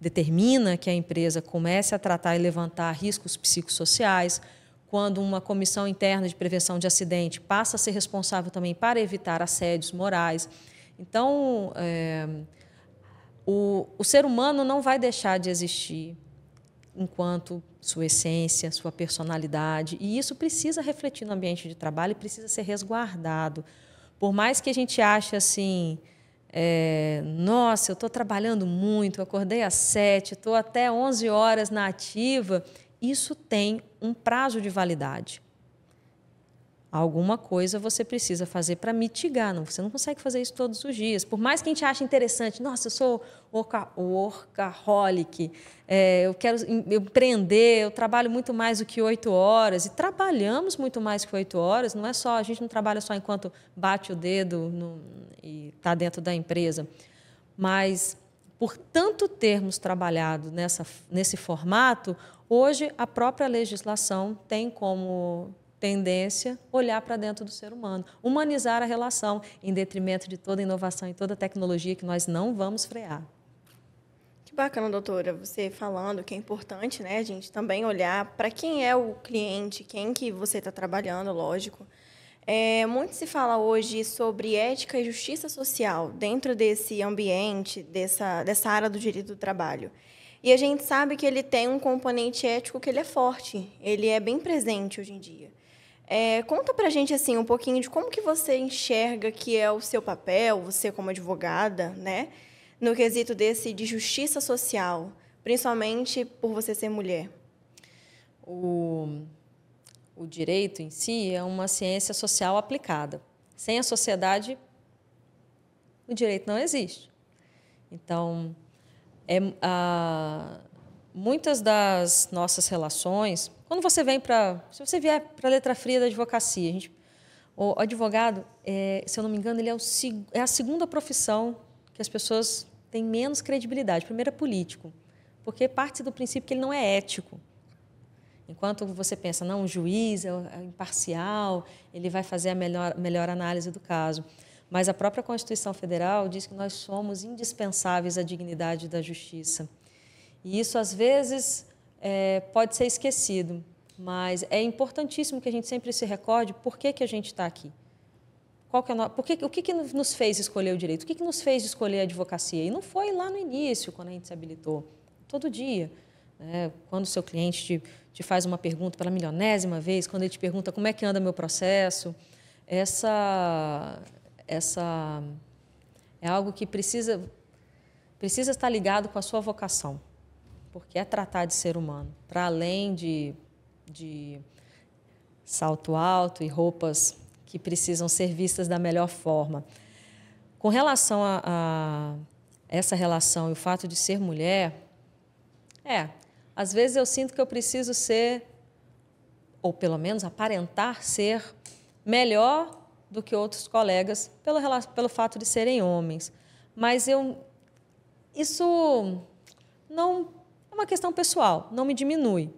determina que a empresa comece a tratar e levantar riscos psicossociais, quando uma comissão interna de prevenção de acidente passa a ser responsável também para evitar assédios morais. Então, o ser humano não vai deixar de existir enquanto sua essência, sua personalidade, e isso precisa refletir no ambiente de trabalho e precisa ser resguardado. Por mais que a gente ache assim, nossa, eu estou trabalhando muito, eu acordei às 7, estou até 11 horas na ativa, isso tem um prazo de validade. alguma coisa você precisa fazer para mitigar. Não, você não consegue fazer isso todos os dias. Por mais que a gente ache interessante, nossa, eu sou workaholic, eu quero empreender, eu trabalho muito mais do que 8 horas, e trabalhamos muito mais que 8 horas, não é só, a gente não trabalha só enquanto bate o dedo e está dentro da empresa, mas por tanto termos trabalhado nesse formato, hoje a própria legislação tem como tendência olhar para dentro do ser humano, humanizar a relação, em detrimento de toda inovação e toda tecnologia que nós não vamos frear. Que bacana, doutora, você falando que é importante, né, a gente também olhar para quem é o cliente, quem que você está trabalhando, lógico. Muito se fala hoje sobre ética e justiça social dentro desse ambiente, dessa área do direito do trabalho. E a gente sabe que ele tem um componente ético que ele é forte, ele é bem presente hoje em dia. Conta para a gente assim, um pouquinho de como que você enxerga que é o seu papel, você como advogada, né, no quesito de justiça social, principalmente por você ser mulher. O direito em si é uma ciência social aplicada. Sem a sociedade, o direito não existe. Então, muitas das nossas relações, quando você vem se você vier para a letra fria da advocacia, o advogado, se eu não me engano, ele é a segunda profissão que as pessoas têm menos credibilidade. Primeiro é político, porque parte do princípio que ele não é ético. Enquanto você pensa, não, o juiz é imparcial, ele vai fazer a melhor análise do caso. Mas a própria Constituição Federal diz que nós somos indispensáveis à dignidade da justiça. E isso, às vezes, pode ser esquecido, mas é importantíssimo que a gente sempre se recorde por que a gente está aqui. O que nos fez escolher o direito? O que nos fez escolher a advocacia? E não foi lá no início, quando a gente se habilitou. Todo dia. Quando o seu cliente te faz uma pergunta pela milionésima vez, quando ele te pergunta como é que anda meu processo, essa é algo que precisa estar ligado com a sua vocação, porque é tratar de ser humano, para além de salto alto e roupas que precisam ser vistas da melhor forma. Com relação a essa relação e o fato de ser mulher, às vezes eu sinto que eu preciso ser, ou pelo menos aparentar ser, melhor do que outros colegas pelo fato de serem homens. Mas isso não é uma questão pessoal, não me diminui.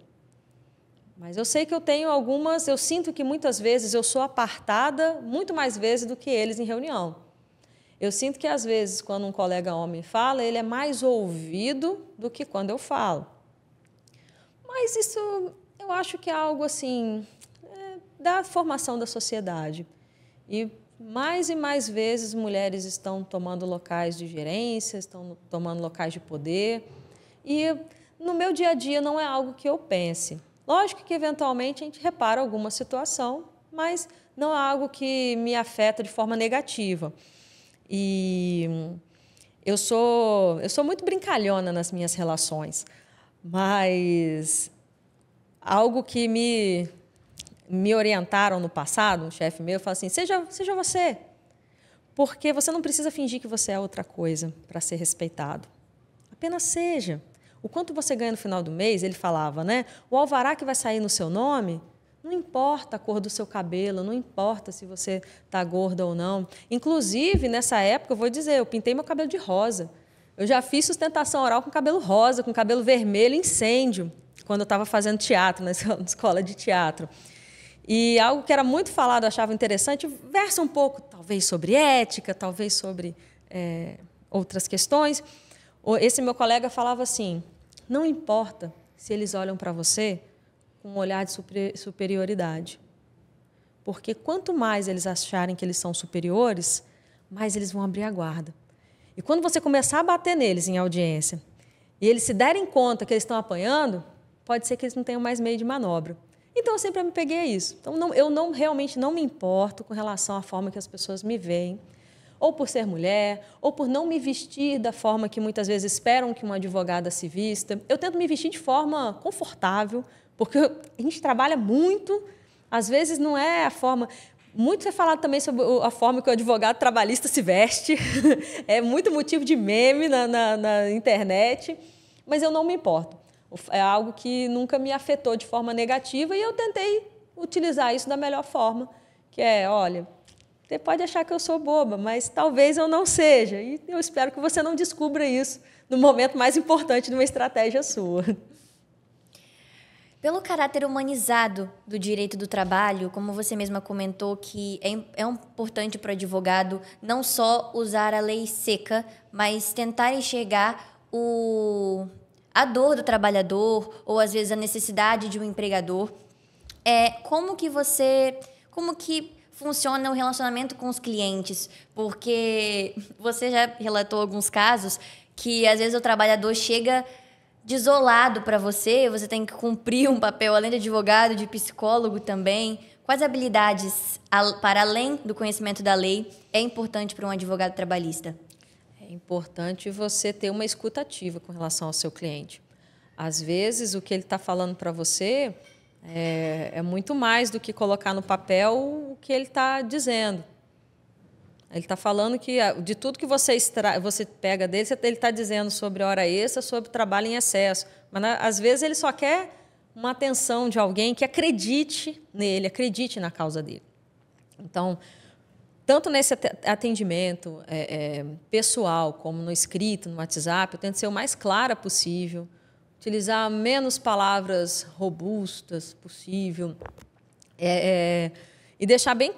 Mas eu sei que eu sinto que muitas vezes eu sou apartada muito mais vezes do que eles em reunião. Eu sinto que, às vezes, quando um colega homem fala, ele é mais ouvido do que quando eu falo. Mas isso, eu acho que é algo assim, da formação da sociedade. E mais vezes mulheres estão tomando locais de gerência, estão tomando locais de poder. E no meu dia a dia não é algo que eu pense. Lógico que, eventualmente, a gente repara alguma situação, mas não é algo que me afeta de forma negativa. E eu sou muito brincalhona nas minhas relações, mas algo que me orientaram no passado, um chefe meu falou assim, seja você, porque você não precisa fingir que você é outra coisa para ser respeitado. Apenas seja. O quanto você ganha no final do mês, ele falava, né? O alvará que vai sair no seu nome, não importa a cor do seu cabelo, não importa se você está gorda ou não. Inclusive, nessa época, eu vou dizer, eu pintei meu cabelo de rosa. Eu já fiz sustentação oral com cabelo rosa, com cabelo vermelho, incêndio, quando eu estava fazendo teatro, na escola de teatro. E algo que era muito falado, eu achava interessante, versa um pouco, talvez, sobre ética, talvez sobre outras questões. Esse meu colega falava assim, não importa se eles olham para você com um olhar de superioridade. Porque quanto mais eles acharem que eles são superiores, mais eles vão abrir a guarda. E quando você começar a bater neles em audiência, e eles se derem conta que eles estão apanhando, pode ser que eles não tenham mais meio de manobra. Então, eu sempre me peguei a isso. Então, eu realmente não me importo com relação à forma que as pessoas me veem, ou por ser mulher, ou por não me vestir da forma que muitas vezes esperam que uma advogada se vista. Eu tento me vestir de forma confortável, porque a gente trabalha muito Às vezes não é a forma... Muito foi falado também sobre a forma que o advogado trabalhista se veste. É muito motivo de meme na internet, mas eu não me importo. É algo que nunca me afetou de forma negativa e eu tentei utilizar isso da melhor forma, que é, olha, você pode achar que eu sou boba, mas talvez eu não seja. E eu espero que você não descubra isso no momento mais importante de uma estratégia sua. Pelo caráter humanizado do direito do trabalho, como você mesma comentou, que é importante para o advogado não só usar a lei seca, mas tentar enxergar a dor do trabalhador ou, às vezes, a necessidade de um empregador. Como que funciona o relacionamento com os clientes? Porque você já relatou alguns casos que, às vezes, o trabalhador chega desolado para você tem que cumprir um papel, além de advogado, de psicólogo também. Quais habilidades, para além do conhecimento da lei, é importante para um advogado trabalhista? É importante você ter uma escuta ativa com relação ao seu cliente. Às vezes, o que ele está falando para você é muito mais do que colocar no papel o que ele está dizendo. Ele está falando que de tudo que você pega dele, ele está dizendo sobre hora extra, sobre trabalho em excesso. Mas, às vezes, ele só quer uma atenção de alguém que acredite nele, acredite na causa dele. Então, tanto nesse atendimento pessoal, como no escrito, no WhatsApp, eu tento ser o mais clara possível, utilizar menos palavras robustas possível, e deixar bem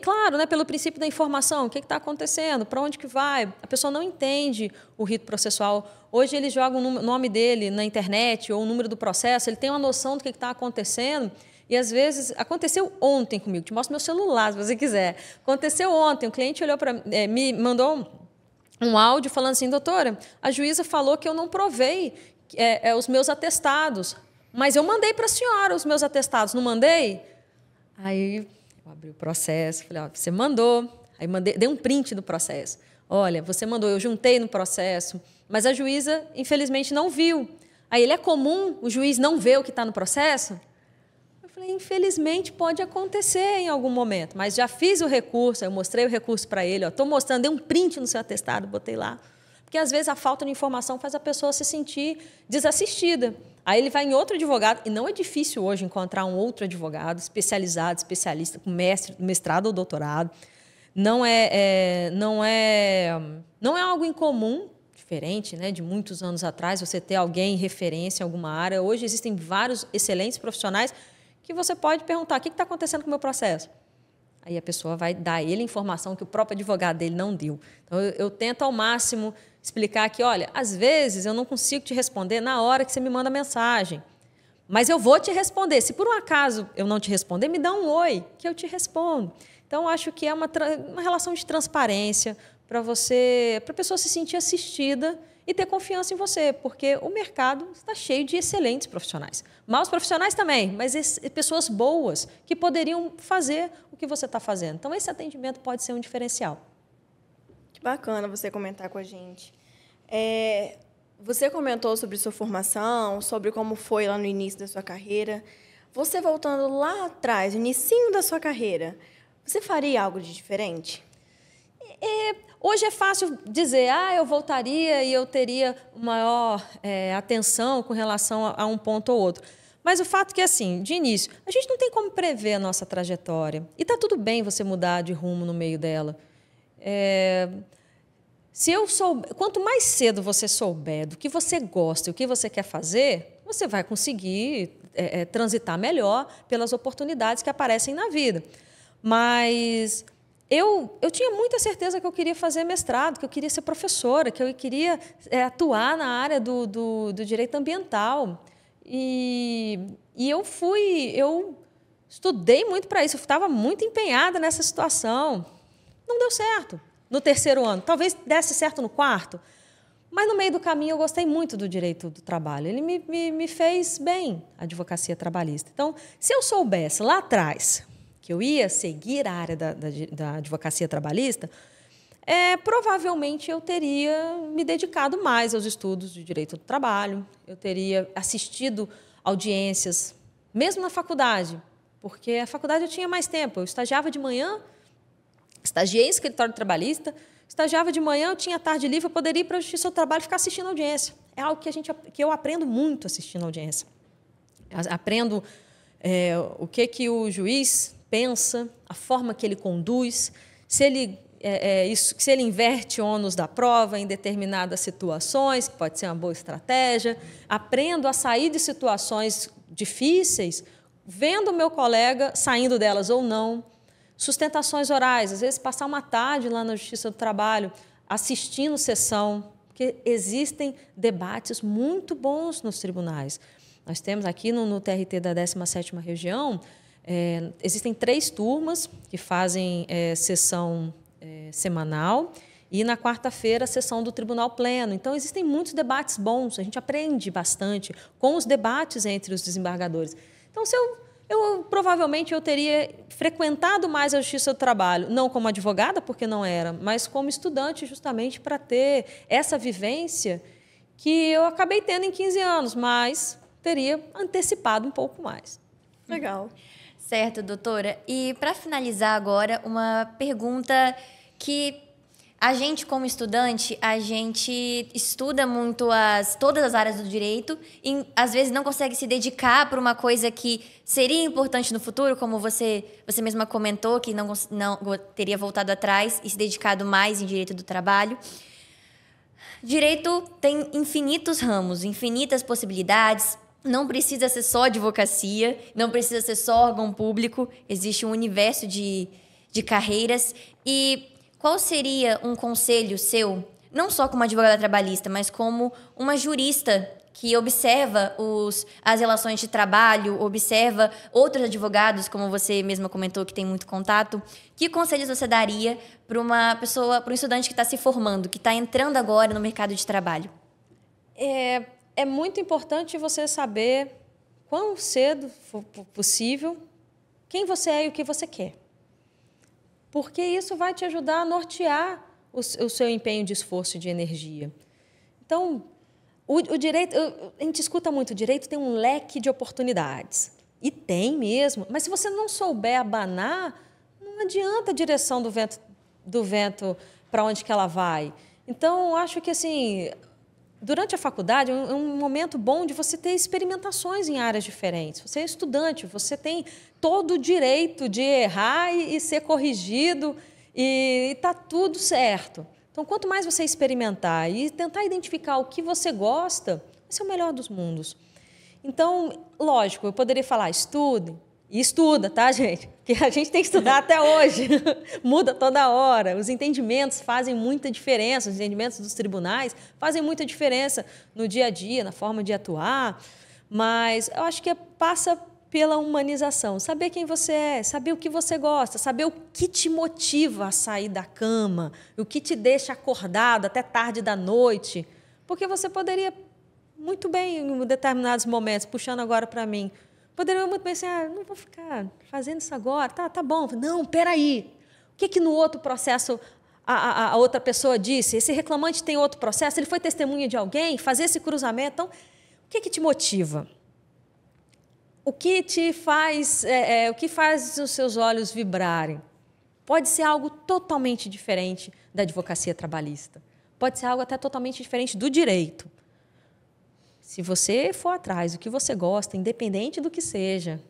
claro, né, pelo princípio da informação, o que está acontecendo, para onde que vai. A pessoa não entende o rito processual. Hoje ele joga o nome dele na internet ou o número do processo, ele tem uma noção do que está acontecendo. E, às vezes, aconteceu ontem comigo, te mostro meu celular, se você quiser. Aconteceu ontem, o cliente olhou para me mandou um áudio falando assim, doutora, a juíza falou que eu não provei os meus atestados, mas eu mandei para a senhora os meus atestados, não mandei? Aí eu abri o processo, falei, ó, você mandou. Aí dei um print do processo. Olha, você mandou, eu juntei no processo, mas a juíza, infelizmente, não viu. Aí é comum o juiz não ver o que está no processo? Eu falei, infelizmente pode acontecer em algum momento, mas já fiz o recurso, eu mostrei o recurso para ele, estou mostrando, dei um print no seu atestado, botei lá. Porque, às vezes, a falta de informação faz a pessoa se sentir desassistida. Aí ele vai em outro advogado, e não é difícil hoje encontrar um outro advogado especializado, especialista, com mestrado ou doutorado. Não é algo incomum, diferente, né, de muitos anos atrás, você ter alguém em referência em alguma área. Hoje existem vários excelentes profissionais que você pode perguntar, o que está acontecendo com o meu processo? Aí a pessoa vai dar a ele informação que o próprio advogado dele não deu. Então, eu tento ao máximo explicar que, olha, às vezes eu não consigo te responder na hora que você me manda mensagem, mas eu vou te responder. Se por um acaso eu não te responder, me dá um oi, que eu te respondo. Então, acho que é uma relação de transparência para a pessoa se sentir assistida e ter confiança em você, porque o mercado está cheio de excelentes profissionais. Maus profissionais também, mas pessoas boas que poderiam fazer o que você está fazendo. Então, esse atendimento pode ser um diferencial. Que bacana você comentar com a gente. Você comentou sobre sua formação, sobre como foi lá no início da sua carreira. Você voltando lá atrás, no início da sua carreira, você faria algo de diferente? Hoje é fácil dizer, eu voltaria e eu teria maior atenção com relação a um ponto ou outro. Mas o fato é que, assim, de início, a gente não tem como prever a nossa trajetória. E está tudo bem você mudar de rumo no meio dela. Quanto mais cedo você souber do que você gosta e o que você quer fazer, você vai conseguir transitar melhor pelas oportunidades que aparecem na vida. Mas eu tinha muita certeza que eu queria fazer mestrado, que eu queria ser professora, que eu queria atuar na área do direito ambiental. E eu estudei muito para isso, eu estava muito empenhada nessa situação. Não deu certo no terceiro ano, talvez desse certo no quarto, mas no meio do caminho eu gostei muito do direito do trabalho. Ele me fez bem, a advocacia trabalhista. Então, se eu soubesse lá atrás que eu ia seguir a área da advocacia trabalhista, provavelmente eu teria me dedicado mais aos estudos de direito do trabalho, eu teria assistido audiências, mesmo na faculdade. porque a faculdade eu tinha mais tempo. Eu estagiava de manhã, estagiei em escritório trabalhista, estagiava de manhã, eu tinha tarde livre, eu poderia ir para a Justiça do Trabalho e ficar assistindo a audiência. É algo que eu aprendo muito assistindo a audiência. Aprendo o que o juiz pensa, a forma que ele conduz, se ele inverte ônus da prova em determinadas situações, que pode ser uma boa estratégia. Aprendo a sair de situações difíceis, vendo o meu colega saindo delas ou não. Sustentações orais, às vezes passar uma tarde lá na Justiça do Trabalho, assistindo sessão, porque existem debates muito bons nos tribunais. Nós temos aqui no TRT da 17ª Região, existem 3 turmas que fazem sessão semanal e, na quarta-feira, a sessão do Tribunal Pleno. Então, existem muitos debates bons, a gente aprende bastante com os debates entre os desembargadores. Então, provavelmente eu teria frequentado mais a Justiça do Trabalho, não como advogada, porque não era, mas como estudante, justamente para ter essa vivência que eu acabei tendo em 15 anos, mas teria antecipado um pouco mais. Legal. Certo, doutora. E, para finalizar agora, uma pergunta que a gente, como estudante, a gente estuda muito todas as áreas do direito e, às vezes, não consegue se dedicar para uma coisa que seria importante no futuro, como você mesma comentou, que não teria voltado atrás e se dedicado mais em direito do trabalho. Direito tem infinitos ramos, infinitas possibilidades. Não precisa ser só advocacia, não precisa ser só órgão público. Existe um universo de carreiras. E qual seria um conselho seu, não só como advogada trabalhista, mas como uma jurista que observa as relações de trabalho, observa outros advogados, como você mesma comentou, que tem muito contato? Que conselhos você daria para uma pessoa, para um estudante que está se formando, que está entrando agora no mercado de trabalho? É muito importante você saber, quão cedo for possível, quem você é e o que você quer. Porque isso vai te ajudar a nortear o seu empenho de esforço e de energia. Então, o direito, a gente escuta muito, o direito tem um leque de oportunidades. E tem mesmo, mas se você não souber abanar, não adianta a direção do vento para onde que ela vai. Então, eu acho que, assim, durante a faculdade, é um momento bom de você ter experimentações em áreas diferentes. Você é estudante, você tem todo o direito de errar e ser corrigido, e está tudo certo. Então, quanto mais você experimentar e tentar identificar o que você gosta, vai ser o melhor dos mundos. Então, lógico, eu poderia falar, estude. E estuda, tá, gente? Porque a gente tem que estudar até hoje. Muda toda hora. Os entendimentos fazem muita diferença. Os entendimentos dos tribunais fazem muita diferença no dia a dia, na forma de atuar. Mas eu acho que passa pela humanização. Saber quem você é, saber o que você gosta, saber o que te motiva a sair da cama, o que te deixa acordado até tarde da noite. Porque você poderia muito bem, em determinados momentos, puxando agora para mim, poderia muito bem ser, não vou ficar fazendo isso agora, tá bom. Não, peraí. O que no outro processo a outra pessoa disse? Esse reclamante tem outro processo? Ele foi testemunha de alguém? Fazer esse cruzamento? Então, o que te motiva? O que te faz, o que faz os seus olhos vibrarem? Pode ser algo totalmente diferente da advocacia trabalhista. Pode ser algo até totalmente diferente do direito. Se você for atrás do que você gosta, independente do que seja,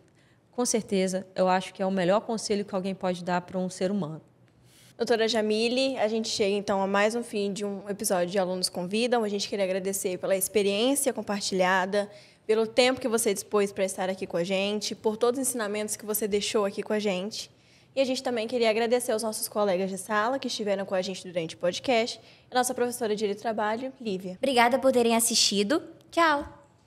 com certeza, eu acho que é o melhor conselho que alguém pode dar para um ser humano. Doutora Jamile, a gente chega, então, a mais um fim de um episódio de Alunos Convidam. A gente queria agradecer pela experiência compartilhada, pelo tempo que você dispôs para estar aqui com a gente, por todos os ensinamentos que você deixou aqui com a gente. E a gente também queria agradecer aos nossos colegas de sala que estiveram com a gente durante o podcast, e a nossa professora de Direito do Trabalho, Lívia. Obrigada por terem assistido. Tchau!